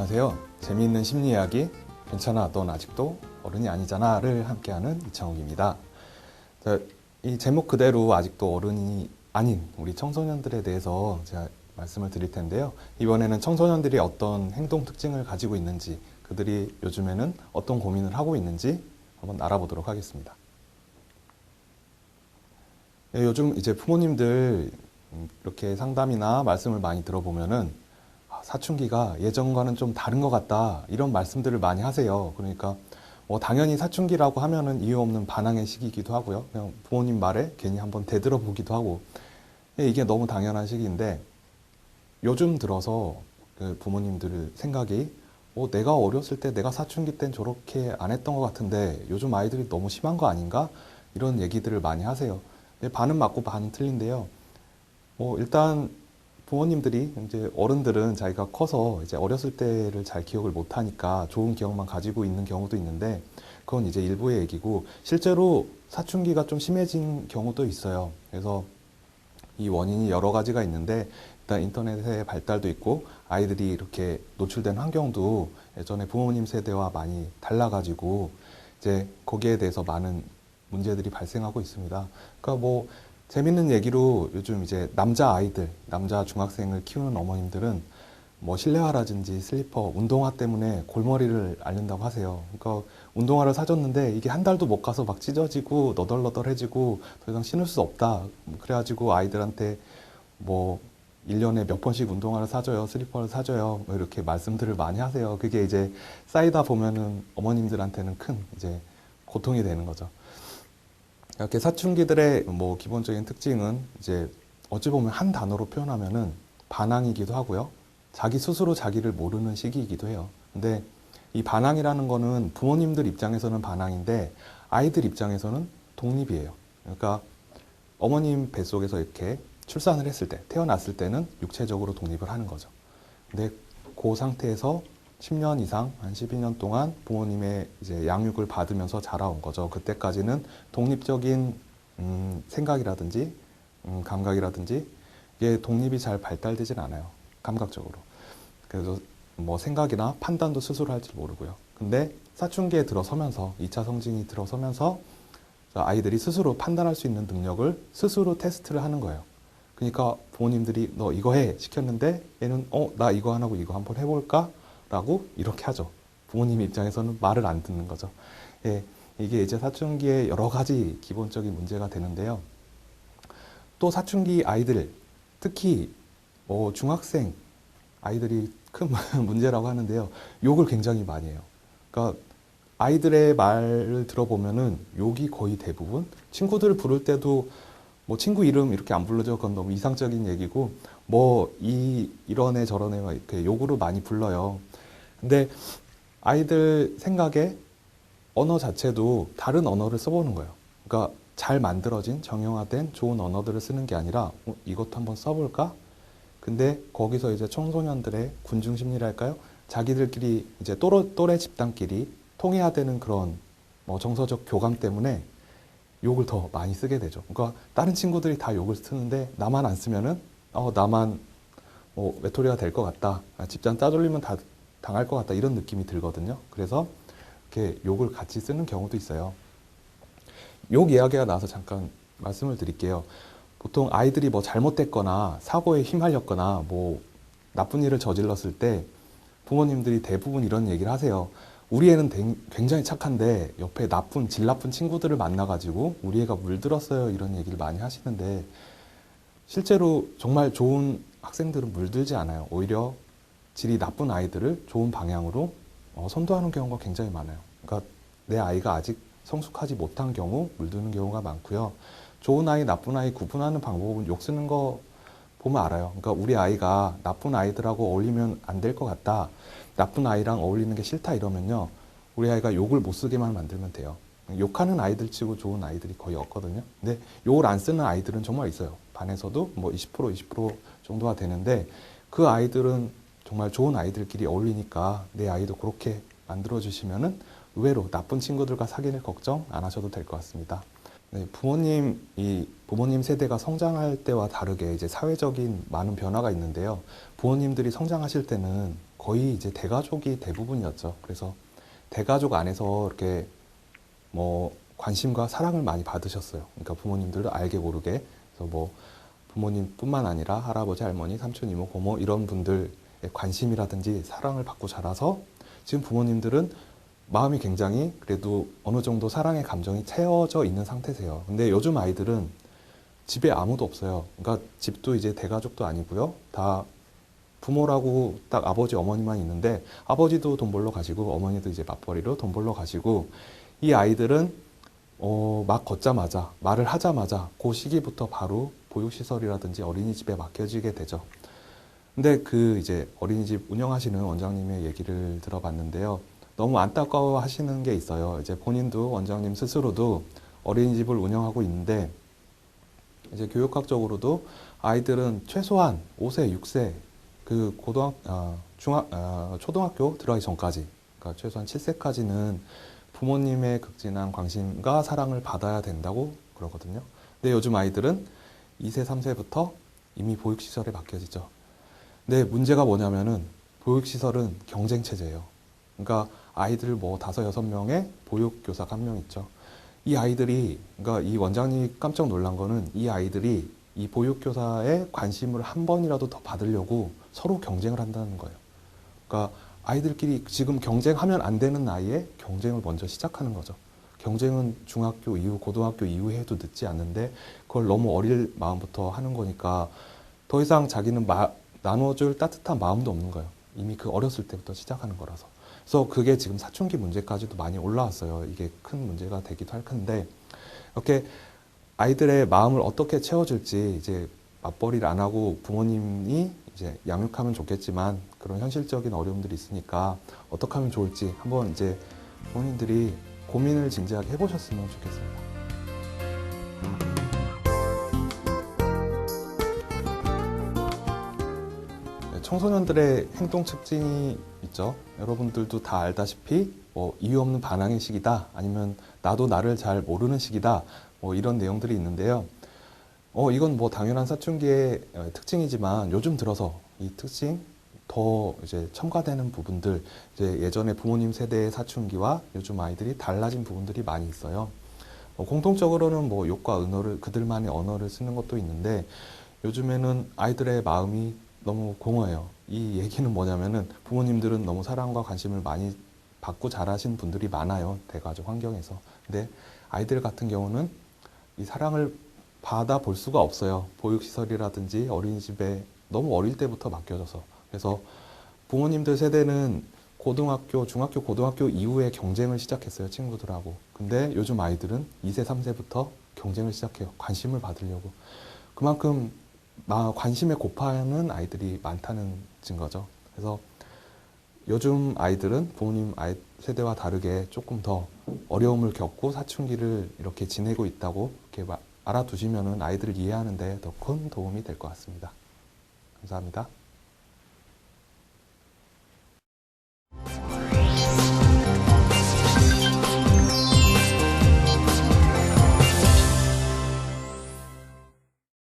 안녕하세요. 재미있는 심리 이야기 괜찮아 넌 아직도 어른이 아니잖아를 함께하는 이창욱입니다. 이 제목 그대로 아직도 어른이 아닌 우리 청소년들에 대해서 제가 말씀을 드릴 텐데요. 이번에는 청소년들이 어떤 행동 특징을 가지고 있는지, 그들이 요즘에는 어떤 고민을 하고 있는지 한번 알아보도록 하겠습니다. 요즘 이제 부모님들 이렇게 상담이나 말씀을 많이 들어보면은 사춘기가 예전과는 좀 다른 것 같다, 이런 말씀들을 많이 하세요. 그러니까 당연히 사춘기라고 하면은 이유 없는 반항의 시기이기도 하고요. 그냥 부모님 말에 괜히 한번 되들어보기도 하고, 이게 너무 당연한 시기인데, 요즘 들어서 그 부모님들 생각이 내가 어렸을 때 내가 사춘기 땐 저렇게 안 했던 것 같은데 요즘 아이들이 너무 심한 거 아닌가? 이런 얘기들을 많이 하세요. 반은 맞고 반은 틀린데요. 일단 부모님들이 이제 어른들은 자기가 커서 이제 어렸을 때를 잘 기억을 못 하니까 좋은 기억만 가지고 있는 경우도 있는데, 그건 이제 일부의 얘기고, 실제로 사춘기가 좀 심해진 경우도 있어요. 그래서 이 원인이 여러 가지가 있는데, 일단 인터넷의 발달도 있고 아이들이 이렇게 노출된 환경도 예전에 부모님 세대와 많이 달라가지고 이제 거기에 대해서 많은 문제들이 발생하고 있습니다. 그러니까 재밌는 얘기로 요즘 이제 남자 아이들, 남자 중학생을 키우는 어머님들은 실내화라든지 슬리퍼, 운동화 때문에 골머리를 앓는다고 하세요. 그러니까 운동화를 사줬는데 이게 한 달도 못 가서 막 찢어지고 너덜너덜해지고 더 이상 신을 수 없다. 그래가지고 아이들한테 1년에 몇 번씩 운동화를 사줘요, 슬리퍼를 사줘요, 이렇게 말씀들을 많이 하세요. 그게 이제 쌓이다 보면은 어머님들한테는 큰 이제 고통이 되는 거죠. 이렇게 사춘기들의 기본적인 특징은 이제 어찌 보면 한 단어로 표현하면은 반항이기도 하고요. 자기 스스로 자기를 모르는 시기이기도 해요. 근데 이 반항이라는 거는 부모님들 입장에서는 반항인데 아이들 입장에서는 독립이에요. 그러니까 어머님 뱃속에서 이렇게 출산을 했을 때, 태어났을 때는 육체적으로 독립을 하는 거죠. 근데 그 상태에서 10년 이상, 한 12년 동안 부모님의 이제 양육을 받으면서 자라온 거죠. 그때까지는 독립적인 생각이라든지 감각이라든지 이게 독립이 잘 발달되진 않아요. 감각적으로. 그래서 생각이나 판단도 스스로 할 줄 모르고요. 근데 사춘기에 들어서면서, 2차 성징이 들어서면서 아이들이 스스로 판단할 수 있는 능력을 스스로 테스트를 하는 거예요. 그러니까 부모님들이 너 이거 해 시켰는데 얘는 나 이거 안 하고 이거 한번 해볼까? 라고 이렇게 하죠. 부모님 입장에서는 말을 안 듣는 거죠. 예, 이게 이제 사춘기의 여러 가지 기본적인 문제가 되는데요. 또 사춘기 아이들, 특히 중학생 아이들이 큰 문제라고 하는데요. 욕을 굉장히 많이 해요. 그러니까 아이들의 말을 들어보면은 욕이 거의 대부분, 친구들 부를 때도 친구 이름 이렇게 안 불러줘. 그건 너무 이상적인 얘기고, 이런 애 저런 애 막 이렇게 욕으로 많이 불러요. 근데 아이들 생각에 언어 자체도 다른 언어를 써보는 거예요. 그러니까 잘 만들어진 정형화된 좋은 언어들을 쓰는 게 아니라 이것도 한번 써볼까? 근데 거기서 이제 청소년들의 군중 심리랄까요? 자기들끼리 이제 또래 집단끼리 통해야 되는 그런 정서적 교감 때문에 욕을 더 많이 쓰게 되죠. 그러니까 다른 친구들이 다 욕을 쓰는데 나만 안 쓰면은 나만 외톨이가 될 것 같다. 집단 따돌리면 다 당할 것 같다. 이런 느낌이 들거든요. 그래서 이렇게 욕을 같이 쓰는 경우도 있어요. 욕 이야기가 나와서 잠깐 말씀을 드릴게요. 보통 아이들이 잘못됐거나 사고에 휘말렸거나 나쁜 일을 저질렀을 때 부모님들이 대부분 이런 얘기를 하세요. 우리 애는 굉장히 착한데 옆에 질 나쁜 친구들을 만나가지고 우리 애가 물들었어요. 이런 얘기를 많이 하시는데, 실제로 정말 좋은 학생들은 물들지 않아요. 오히려 질이 나쁜 아이들을 좋은 방향으로 선도하는 경우가 굉장히 많아요. 그러니까 내 아이가 아직 성숙하지 못한 경우 물드는 경우가 많고요. 좋은 아이, 나쁜 아이 구분하는 방법은 욕 쓰는 거 보면 알아요. 그러니까 우리 아이가 나쁜 아이들하고 어울리면 안 될 것 같다, 나쁜 아이랑 어울리는 게 싫다 이러면요, 우리 아이가 욕을 못 쓰게만 만들면 돼요. 욕하는 아이들 치고 좋은 아이들이 거의 없거든요. 근데 욕을 안 쓰는 아이들은 정말 있어요. 반에서도 20% 정도가 되는데, 그 아이들은 정말 좋은 아이들끼리 어울리니까 내 아이도 그렇게 만들어주시면은 의외로 나쁜 친구들과 사귈 걱정 안 하셔도 될 것 같습니다. 네, 부모님 세대가 성장할 때와 다르게 이제 사회적인 많은 변화가 있는데요. 부모님들이 성장하실 때는 거의 이제 대가족이 대부분이었죠. 그래서 대가족 안에서 이렇게 뭐 관심과 사랑을 많이 받으셨어요. 그러니까 부모님들도 알게 모르게. 그래서 뭐 부모님뿐만 아니라 할아버지, 할머니, 삼촌, 이모, 고모 이런 분들의 관심이라든지 사랑을 받고 자라서 지금 부모님들은 마음이 굉장히 그래도 어느 정도 사랑의 감정이 채워져 있는 상태세요. 근데 요즘 아이들은 집에 아무도 없어요. 그러니까 집도 이제 대가족도 아니고요. 다 부모라고 딱 아버지, 어머니만 있는데 아버지도 돈 벌러 가시고 어머니도 이제 맞벌이로 돈 벌러 가시고 이 아이들은 막 걷자마자 말을 하자마자 그 시기부터 바로 보육시설이라든지 어린이집에 맡겨지게 되죠. 근데 그 이제 어린이집 운영하시는 원장님의 얘기를 들어봤는데요. 너무 안타까워 하시는 게 있어요. 이제 본인도 원장님 스스로도 어린이집을 운영하고 있는데 이제 교육학적으로도 아이들은 최소한 5세, 6세 그 초등학교 들어가기 전까지, 그러니까 최소한 7세까지는 부모님의 극진한 관심과 사랑을 받아야 된다고 그러거든요. 근데 요즘 아이들은 2세, 3세부터 이미 보육시설에 맡겨지죠. 근데 문제가 뭐냐면은 보육시설은 경쟁체제예요. 그러니까 아이들 뭐 5, 6명의 보육교사가 한 명 있죠. 이 아이들이, 그러니까 이 원장님이 깜짝 놀란 거는 이 아이들이 이 보육교사의 관심을 한 번이라도 더 받으려고 서로 경쟁을 한다는 거예요. 그러니까 아이들끼리 지금 경쟁하면 안 되는 나이에 경쟁을 먼저 시작하는 거죠. 경쟁은 중학교 이후, 고등학교 이후에 해도 늦지 않는데 그걸 너무 어릴 마음부터 하는 거니까 더 이상 자기는 나눠줄 따뜻한 마음도 없는 거예요. 이미 그 어렸을 때부터 시작하는 거라서. 그래서 그게 지금 사춘기 문제까지도 많이 올라왔어요. 이게 큰 문제가 되기도 할 텐데 이렇게 아이들의 마음을 어떻게 채워줄지 이제 맞벌이를 안 하고 부모님이 이제 양육하면 좋겠지만 그런 현실적인 어려움들이 있으니까 어떻게 하면 좋을지 한번 이제 부모님들이 고민을 진지하게 해보셨으면 좋겠습니다. 청소년들의 행동 특징이 있죠. 여러분들도 다 알다시피 뭐 이유 없는 반항의 시기다, 아니면 나도 나를 잘 모르는 시기다, 뭐 이런 내용들이 있는데요. 이건 뭐 당연한 사춘기의 특징이지만 요즘 들어서 이 특징 더 이제 첨가되는 부분들, 이제 예전에 부모님 세대의 사춘기와 요즘 아이들이 달라진 부분들이 많이 있어요. 공통적으로는 뭐 욕과 은어를, 그들만의 언어를 쓰는 것도 있는데 요즘에는 아이들의 마음이 너무 공허해요. 이 얘기는 뭐냐면은 부모님들은 너무 사랑과 관심을 많이 받고 자라신 분들이 많아요. 대가족 환경에서. 근데 아이들 같은 경우는 이 사랑을 받아볼 수가 없어요. 보육시설이라든지 어린이집에 너무 어릴 때부터 맡겨져서. 그래서 부모님들 세대는 고등학교, 중학교, 고등학교 이후에 경쟁을 시작했어요. 친구들하고. 근데 요즘 아이들은 2세, 3세부터 경쟁을 시작해요. 관심을 받으려고. 그만큼 관심에 고파하는 아이들이 많다는 증거죠. 그래서 요즘 아이들은 부모님 세대와 다르게 조금 더 어려움을 겪고 사춘기를 이렇게 지내고 있다고 이렇게 알아두시면은 아이들을 이해하는 데 더 큰 도움이 될 것 같습니다. 감사합니다.